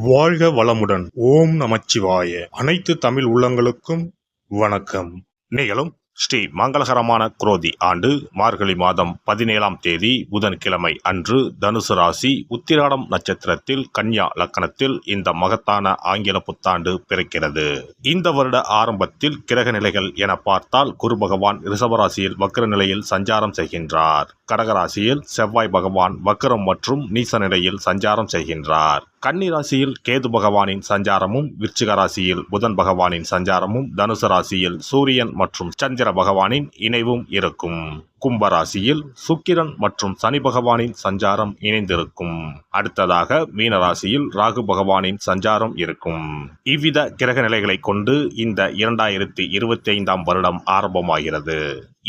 வாழ்க வளமுடன். ஓம் நமச்சிவாய. அனைத்து தமிழ் உள்ளங்களுக்கும் வணக்கம். நிகழும் ஸ்ரீ மங்களகரமான குரோதி ஆண்டு மார்கழி மாதம் 17ஆம் தேதி புதன்கிழமை அன்று தனுசு ராசி உத்திராடம் நட்சத்திரத்தில் கன்யா லக்கணத்தில் இந்த மகத்தான ஆங்கில புத்தாண்டு பிறக்கிறது. இந்த வருட ஆரம்பத்தில் கிரக நிலைகள் என பார்த்தால் குரு பகவான் ரிஷபராசியில் வக்ர நிலையில் சஞ்சாரம் செய்கின்றார். கடகராசியில் செவ்வாய் பகவான் வக்ரம் மற்றும் நீச நிலையில் சஞ்சாரம் செய்கின்றார். கன்னி ராசியில் கேது பகவானின் சஞ்சாரமும், விருச்சிக ராசியில் புதன் பகவானின் சஞ்சாரமும், தனுசு ராசியில் சூரியன் மற்றும் சந்திர பகவானின் இணைவும் இருக்கும். கும்பராசியில் சுக்கிரன் மற்றும் சனி பகவானின் சஞ்சாரம் இணைந்திருக்கும். அடுத்ததாக மீனராசியில் ராகு பகவானின் சஞ்சாரம் இருக்கும். இவ்வித கிரக நிலைகளை கொண்டு இந்த 2025ஆம் வருடம் ஆரம்பமாகிறது.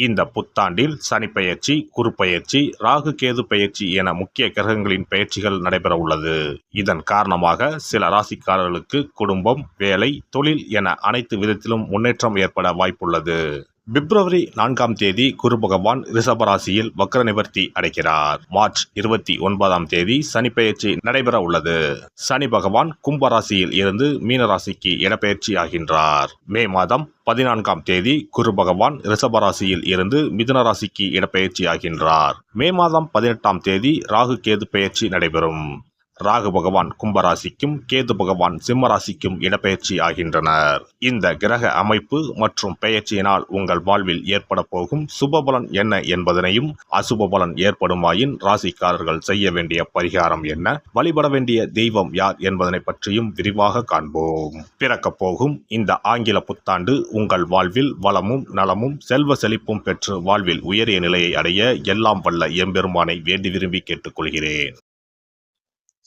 இந்த புத்தாண்டில் சனி பெயர்ச்சி, குரு பெயர்ச்சி, ராகு கேது பெயர்ச்சி என முக்கிய கிரகங்களின் பெயர்ச்சிகள் நடைபெற உள்ளது. இதன் காரணமாக சில ராசிக்காரர்களுக்கு குடும்பம், வேலை, தொழில் என அனைத்து விதத்திலும் முன்னேற்றம் ஏற்பட வாய்ப்புள்ளது. பிப்ரவரி 4ஆம் தேதி குரு பகவான் ரிஷபராசியில் வக்ர நிவர்த்தி அடைகிறார். மார்ச் 29ஆம் தேதி சனி பெயர்ச்சி நடைபெற உள்ளது. சனி பகவான் கும்பராசியில் இருந்து மீனராசிக்கு இடப்பெயர்ச்சி ஆகின்றார். மே மாதம் 14ஆம் தேதி குரு பகவான் ரிஷபராசியில் இருந்து மிதுன ராசிக்கு இடப்பெயர்ச்சி ஆகின்றார். மே மாதம் 18ஆம் தேதி ராகு கேது பெயர்ச்சி நடைபெறும். ராகு பகவான் கும்பராசிக்கும் கேது பகவான் சிம்மராசிக்கும் இடப்பெயர்ச்சி ஆகின்றனர். இந்த கிரக அமைப்பு மற்றும் பெயர்ச்சியினால் உங்கள் வாழ்வில் ஏற்பட போகும் சுபபலன் என்ன என்பதனையும், அசுப பலன் ஏற்படுமாயின் ராசிக்காரர்கள் செய்ய வேண்டிய பரிகாரம் என்ன, வழிபட வேண்டிய தெய்வம் யார் என்பதனை பற்றியும் விரிவாக காண்போம். பிறக்கப் போகும் இந்த ஆங்கில புத்தாண்டு உங்கள் வாழ்வில் வளமும் நலமும் செல்வ செழிப்பும் பெற்று வாழ்வில் உயரிய நிலையை அடைய எல்லாம் வல்ல எம்பெருமானை வேண்டி விரும்பி கேட்டுக்கொள்கிறேன்.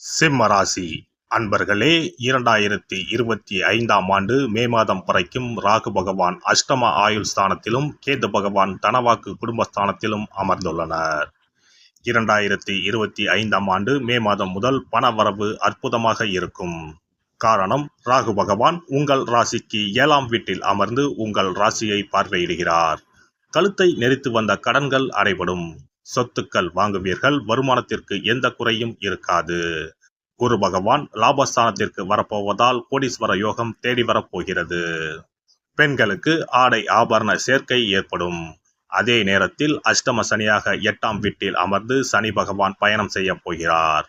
சிம்மராசி அன்பர்களே, 2025ஆம் ஆண்டு மே மாதம் வரைக்கும் ராகு பகவான் அஷ்டம ஆயுள் ஸ்தானத்திலும் கேது பகவான் தனவாக்கு குடும்பஸ்தானத்திலும் அமர்ந்துள்ளனர். 2025ஆம் ஆண்டு மே மாதம் முதல் பணவரவு அற்புதமாக இருக்கும். காரணம், ராகு பகவான் உங்கள் ராசிக்கு 7ஆம் வீட்டில் அமர்ந்து உங்கள் ராசியை பார்வையிடுகிறார். கழுத்தை நெரித்து வந்த கடன்கள் அடைபடும். சொத்துக்கள் வாங்குவீர்கள். வருமானத்திற்கு எந்த குறையும் இருக்காது. குரு பகவான் லாபஸ்தானத்திற்கு வரப்போவதால் கோடீஸ்வர யோகம் தேடி வரப்போகிறது. பெண்களுக்கு ஆடை ஆபரண சேர்க்கை ஏற்படும். அதே நேரத்தில் அஷ்டம சனியாக 8ஆம் வீட்டில் அமர்ந்து சனி பகவான் பயணம் செய்ய போகிறார்.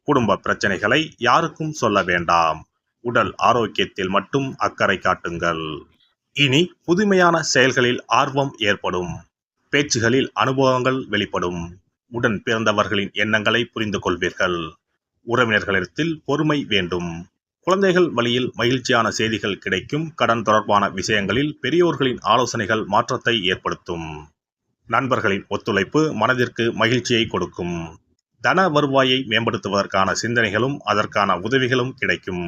குடும்ப பிரச்சனைகளை யாருக்கும் சொல்ல வேண்டாம். உடல் ஆரோக்கியத்தில் மட்டும் அக்கறை காட்டுங்கள். இனி புதுமையான செயல்களில் ஆர்வம் ஏற்படும். பேச்சுகளில் அனுபவங்கள் வெளிப்படும். உடன் பிறந்தவர்களின் எண்ணங்களை புரிந்து கொள்வீர்கள். உறவினர்களிடத்தில் பொறுமை வேண்டும். குழந்தைகள் வழியில் மகிழ்ச்சியான செய்திகள் கிடைக்கும். கடன் தொடர்பான விஷயங்களில் பெரியோர்களின் ஆலோசனைகள் மாற்றத்தை ஏற்படுத்தும். நண்பர்களின் ஒத்துழைப்பு மனதிற்கு மகிழ்ச்சியை கொடுக்கும். தன வருவாயை மேம்படுத்துவதற்கான சிந்தனைகளும் அதற்கான உதவிகளும் கிடைக்கும்.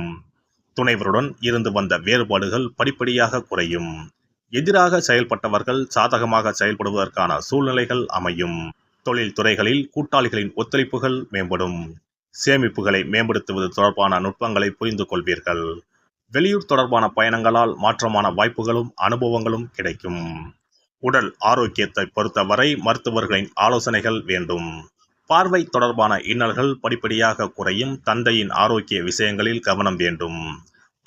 துணைவருடன் இருந்து வந்த வேறுபாடுகள் படிப்படியாக குறையும். எதிராக செயல்பட்டவர்கள் சாதகமாக செயல்படுவதற்கான சூழ்நிலைகள் அமையும். தொழில் துறைகளில் கூட்டாளிகளின் ஒத்துழைப்புகள் மேம்படும். சேமிப்புகளை மேம்படுத்துவது தொடர்பான நுட்பங்களை புரிந்து கொள்வீர்கள். வெளியூர் தொடர்பான பயணங்களால் மாற்றமான வாய்ப்புகளும் அனுபவங்களும் கிடைக்கும். உடல் ஆரோக்கியத்தை பொறுத்தவரை மருத்துவர்களின் ஆலோசனைகள் வேண்டும். பார்வை தொடர்பான இன்னல்கள் படிப்படியாக குறையும். தந்தையின் ஆரோக்கிய விஷயங்களில் கவனம் வேண்டும்.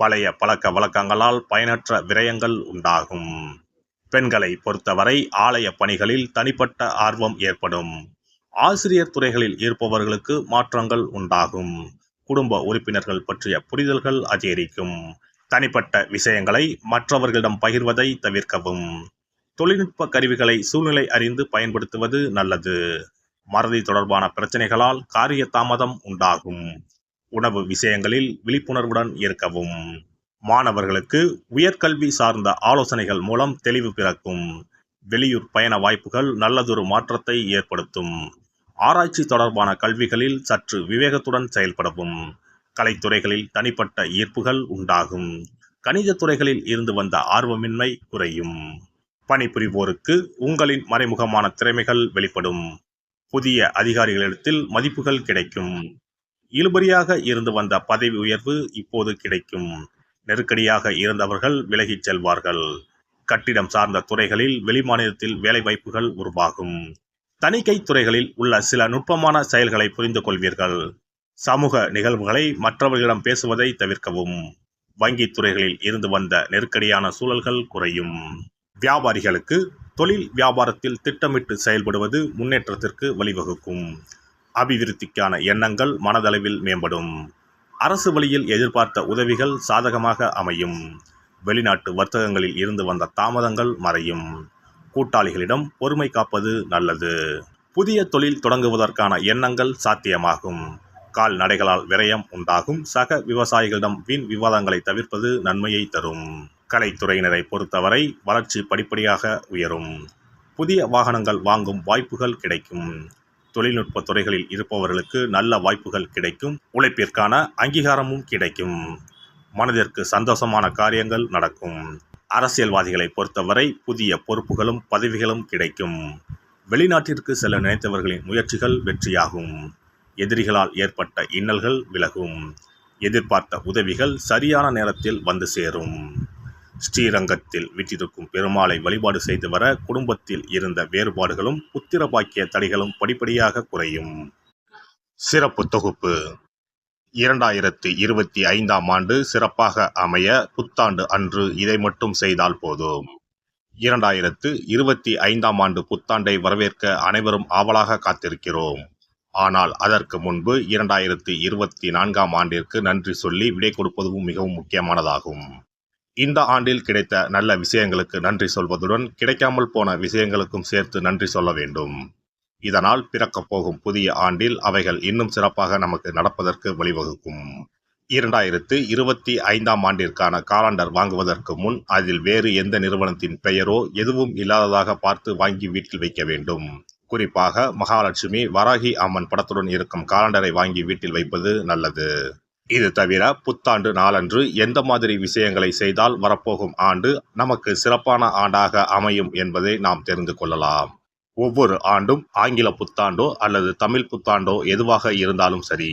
பழைய பழக்க வழக்கங்களால் பயனற்ற விரயங்கள் உண்டாகும். பெண்களை பொறுத்தவரை ஆலய பணிகளில் தனிப்பட்ட ஆர்வம் ஏற்படும். ஆசிரியர் துறைகளில் இருப்பவர்களுக்கு மாற்றங்கள் உண்டாகும். குடும்ப உறுப்பினர்கள் பற்றிய புரிதல்கள் அதிகரிக்கும். தனிப்பட்ட விஷயங்களை மற்றவர்களிடம் பகிர்வதை தவிர்க்கவும். தொழில்நுட்ப கருவிகளை சூழ்நிலை அறிந்து பயன்படுத்துவது நல்லது. மறதி தொடர்பான பிரச்சனைகளால் காரிய தாமதம் உண்டாகும். உணவு விஷயங்களில் விழிப்புணர்வுடன் இருக்கவும். மாணவர்களுக்கு உயர்கல்வி சார்ந்த ஆலோசனைகள் மூலம் தெளிவு பிறக்கும். வெளியூர் பயண வாய்ப்புகள் நல்லதொரு மாற்றத்தை ஏற்படுத்தும். ஆராய்ச்சி தொடர்பான கல்விகளில் சற்று விவேகத்துடன் செயல்படவும். கலைத்துறைகளில் தனிப்பட்ட ஈர்ப்புகள் உண்டாகும். கணித துறைகளில் இருந்து வந்த ஆர்வமின்மை குறையும். பணிபுரிவோருக்கு உங்களின் மறைமுகமான திறமைகள் வெளிப்படும். புதிய அதிகாரிகளிடத்தில் மதிப்புகள் கிடைக்கும். இழுபறியாக இருந்து வந்த பதவி உயர்வு இப்போது கிடைக்கும். நெருக்கடியாக இருந்தவர்கள் விலகிச் செல்வார்கள். கட்டிடம் சார்ந்த துறைகளில் வெளிமாநிலத்தில் வேலைவாய்ப்புகள் உருவாகும். தணிக்கை துறைகளில் உள்ள சில நுட்பமான செயல்களை புரிந்து கொள்வீர்கள். சமூக நிகழ்வுகளை மற்றவர்களிடம் பேசுவதை தவிர்க்கவும். வங்கித் துறைகளில் இருந்து வந்த நெருக்கடியான சூழல்கள் குறையும். வியாபாரிகளுக்கு தொழில் வியாபாரத்தில் திட்டமிட்டு செயல்படுவது முன்னேற்றத்திற்கு வழிவகுக்கும். அபிவிருத்திக்கான எண்ணங்கள் மனதளவில் மேம்படும். அரசு வழியில் எதிர்பார்த்த உதவிகள் சாதகமாக அமையும். வெளிநாட்டு வர்த்தகங்களில் இருந்து வந்த தாமதங்கள் மறையும். கூட்டாளிகளிடம் பொறுமை காப்பது நல்லது. புதிய தொழில் தொடங்குவதற்கான எண்ணங்கள் சாத்தியமாகும். கால்நடைகளால் விரயம் உண்டாகும். சக விவசாயிகளிடம் வீண் விவாதங்களை தவிர்ப்பது நன்மையை தரும். கலைத்துறையினரை பொறுத்தவரை வளர்ச்சி படிப்படியாக உயரும். புதிய வாகனங்கள் வாங்கும் வாய்ப்புகள் கிடைக்கும். தொழில்நுட்ப துறைகளில் இருப்பவர்களுக்கு நல்ல வாய்ப்புகள் கிடைக்கும். உழைப்பிற்கான அங்கீகாரமும் கிடைக்கும். மனதிற்கு சந்தோஷமான காரியங்கள் நடக்கும். அரசியல்வாதிகளை பொறுத்தவரை புதிய பொறுப்புகளும் பதவிகளும் கிடைக்கும். வெளிநாட்டிற்கு செல்ல நினைத்தவர்களின் முயற்சிகள் வெற்றியாகும். எதிரிகளால் ஏற்பட்ட இன்னல்கள் விலகும். எதிர்பார்த்த உதவிகள் சரியான நேரத்தில் வந்து சேரும். ஸ்ரீரங்கத்தில் வீற்றிருக்கும் பெருமாளை வழிபாடு செய்து வர குடும்பத்தில் இருந்த வேறுபாடுகளும் புத்திர பாக்கிய தடைகளும் படிப்படியாக குறையும். சிறப்பு தொகுப்பு 2025ஆம் ஆண்டு சிறப்பாக அமைய புத்தாண்டு அன்று இதை மட்டும் செய்தால் போதும். 2025ஆம் ஆண்டு புத்தாண்டை வரவேற்க அனைவரும் ஆவலாக காத்திருக்கிறோம். ஆனால் அதற்கு முன்பு 2024ஆம் ஆண்டிற்கு நன்றி சொல்லி விடை கொடுப்பதும் மிகவும் முக்கியமானதாகும். இந்த ஆண்டில் கிடைத்த நல்ல விஷயங்களுக்கு நன்றி சொல்வதுடன் கிடைக்காமல் போன விஷயங்களுக்கும் சேர்த்து நன்றி சொல்ல வேண்டும். இதனால் பிறக்கப் போகும் புதிய ஆண்டில் அவைகள் இன்னும் சிறப்பாக நமக்கு நடப்பதற்கு வழிவகுக்கும். 2025ஆம் ஆண்டிற்கான காலண்டர் வாங்குவதற்கு முன் அதில் வேறு எந்த நிறுவனத்தின் பெயரோ எதுவும் இல்லாததாக பார்த்து வாங்கி வீட்டில் வைக்க வேண்டும். குறிப்பாக மகாலட்சுமி, வராகி அம்மன் படத்துடன் இருக்கும் காலண்டரை வாங்கி வீட்டில் வைப்பது நல்லது. இது தவிர புத்தாண்டு நாளன்று எந்த மாதிரி விஷயங்களை செய்தால் வரப்போகும் ஆண்டு நமக்கு சிறப்பான ஆண்டாக அமையும் என்பதை நாம் தெரிந்து கொள்ளலாம். ஒவ்வொரு ஆண்டும் ஆங்கில புத்தாண்டோ அல்லது தமிழ் புத்தாண்டோ எதுவாக இருந்தாலும் சரி,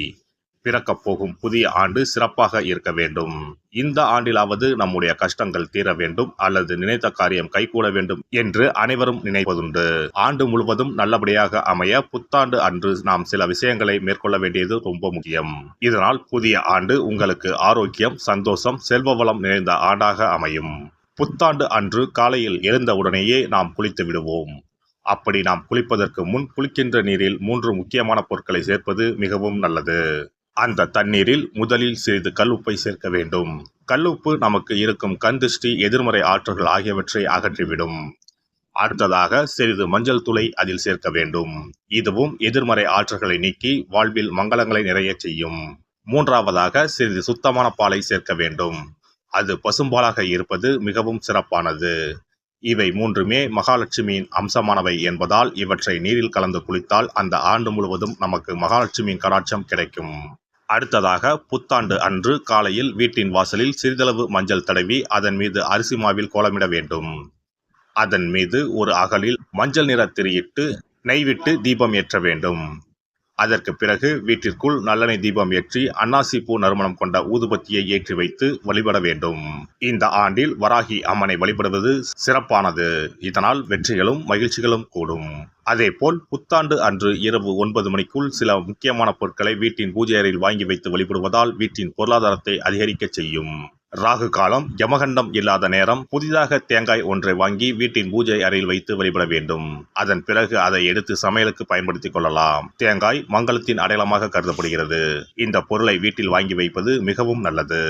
பிறக்கப் போகும் புதிய ஆண்டு சிறப்பாக இருக்க வேண்டும். இந்த ஆண்டிலாவது நம்முடைய கஷ்டங்கள் தீர வேண்டும் அல்லது நினைத்த காரியம் கைகூட வேண்டும் என்று அனைவரும் நினைப்பதுண்டு. ஆண்டு முழுவதும் நல்லபடியாக அமைய புத்தாண்டு அன்று நாம் சில விஷயங்களை மேற்கொள்ள வேண்டியது ரொம்ப முக்கியம். இதனால் புதிய ஆண்டு உங்களுக்கு ஆரோக்கியம், சந்தோஷம், செல்வ வளம் நிறைந்த ஆண்டாக அமையும். புத்தாண்டு அன்று காலையில் எழுந்தவுடனேயே நாம் குளித்து விடுவோம். அப்படி நாம் குளிப்பதற்கு முன் குளிக்கின்ற நீரில் 3 முக்கியமான பொருட்களை சேர்ப்பது மிகவும் நல்லது. அந்த தண்ணீரில் முதலில் சிறிது கல்லுப்பை சேர்க்க வேண்டும். கல்லுப்பு நமக்கு இருக்கும் கண் திருஷ்டி, எதிர்மறை ஆற்றல்கள் ஆகியவற்றை அகற்றிவிடும். அடுத்ததாக சிறிது மஞ்சள் தூளை அதில் சேர்க்க வேண்டும். இதுவும் எதிர்மறை ஆற்றல்களை நீக்கி வாழ்வில் மங்களங்களை நிறைய செய்யும். மூன்றாவதாக சிறிது சுத்தமான பாலை சேர்க்க வேண்டும். அது பசும்பாலாக இருப்பது மிகவும் சிறப்பானது. இவை மூன்றுமே மகாலட்சுமியின் அம்சமானவை என்பதால் இவற்றை நீரில் கலந்து குளித்தால் அந்த ஆண்டு முழுவதும் நமக்கு மகாலட்சுமியின் கடாட்சம் கிடைக்கும். அடுத்ததாக புத்தாண்டு அன்று காலையில் வீட்டின் வாசலில் சிறிதளவு மஞ்சள் தடவி அதன் மீது அரிசி மாவில் கோலமிட வேண்டும். அதன் மீது ஒரு அகலில் மஞ்சள் நிற திரியிட்டு நெய் விட்டு தீபம் ஏற்ற வேண்டும். அதற்கு பிறகு வீட்டிற்குள் நல்லெண்ணெய் தீபம் ஏற்றி அன்னாசி பூ நறுமணம் கொண்ட ஊதுபத்தியை ஏற்றி வைத்து வழிபட வேண்டும். இந்த ஆண்டில் வராகி அம்மனை வழிபடுவது சிறப்பானது. இதனால் வெற்றிகளும் மகிழ்ச்சிகளும் கூடும். அதேபோல் புத்தாண்டு அன்று இரவு 9 மணிக்குள் சில முக்கியமான பொருட்களை வீட்டின் பூஜை அறையில் வாங்கி வைத்து வழிபடுவதால் வீட்டின் பொருளாதாரத்தை அதிகரிக்க செய்யும். ராகு காலம், யமகண்டம் இல்லாத நேரம் புதிதாக தேங்காய் ஒன்றை வாங்கி வீட்டின் பூஜை அறையில் வைத்து வழிபட வேண்டும். அதன் பிறகு அதை எடுத்து சமையலுக்கு பயன்படுத்திக் கொள்ளலாம். தேங்காய் மங்களத்தின் அடையாளமாக கருதப்படுகிறது. இந்த பொருளை வீட்டில் வாங்கி வைப்பது மிகவும் நல்லது.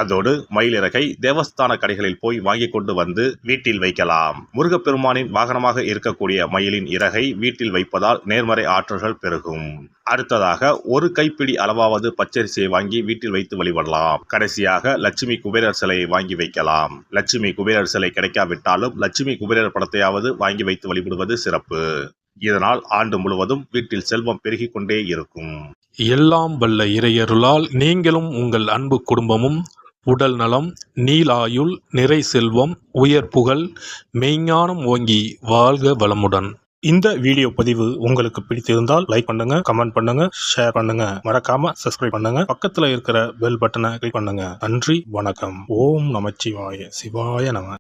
அதோடு மயிலிறகை தேவஸ்தான கடைகளில் போய் வாங்கி கொண்டு வந்து வீட்டில் வைக்கலாம். முருகப்பெருமானின் வாகனமாக இருக்கக்கூடிய மயிலின் இறகை வீட்டில் வைப்பதால் நேர்மறை ஆற்றல்கள் பெருகும். அடுத்ததாக ஒரு கைப்பிடி அளவாவது பச்சரிசியை வாங்கி வீட்டில் வைத்து வழிபடலாம். கடைசியாக லட்சுமி குபேரர் சிலையை வாங்கி வைக்கலாம். லட்சுமி குபேரர் சிலை கிடைக்காவிட்டாலும் லட்சுமி குபேரர் படத்தையாவது வாங்கி வைத்து வழிபடுவது சிறப்பு. இதனால் ஆண்டு முழுவதும் வீட்டில் செல்வம் பெருகிக் கொண்டே இருக்கும். எல்லாம் வல்ல இறையருளால் நீங்களும் உங்கள் அன்பு குடும்பமும் உடல் நலம், நீலாயுள், நிறை செல்வம், உயர் புகழ், மெய்ஞானம் ஓங்கி வாழ்க வளமுடன். இந்த வீடியோ பதிவு உங்களுக்கு பிடித்திருந்தால் லைக் பண்ணுங்க, கமெண்ட் பண்ணுங்க, ஷேர் பண்ணுங்க, மறக்காம சப்ஸ்கிரைப் பண்ணுங்க, பக்கத்துல இருக்கிற பெல் பட்டனை கிளிக் பண்ணுங்க. நன்றி, வணக்கம். ஓம் நமச்சிவாய. சிவாய நம.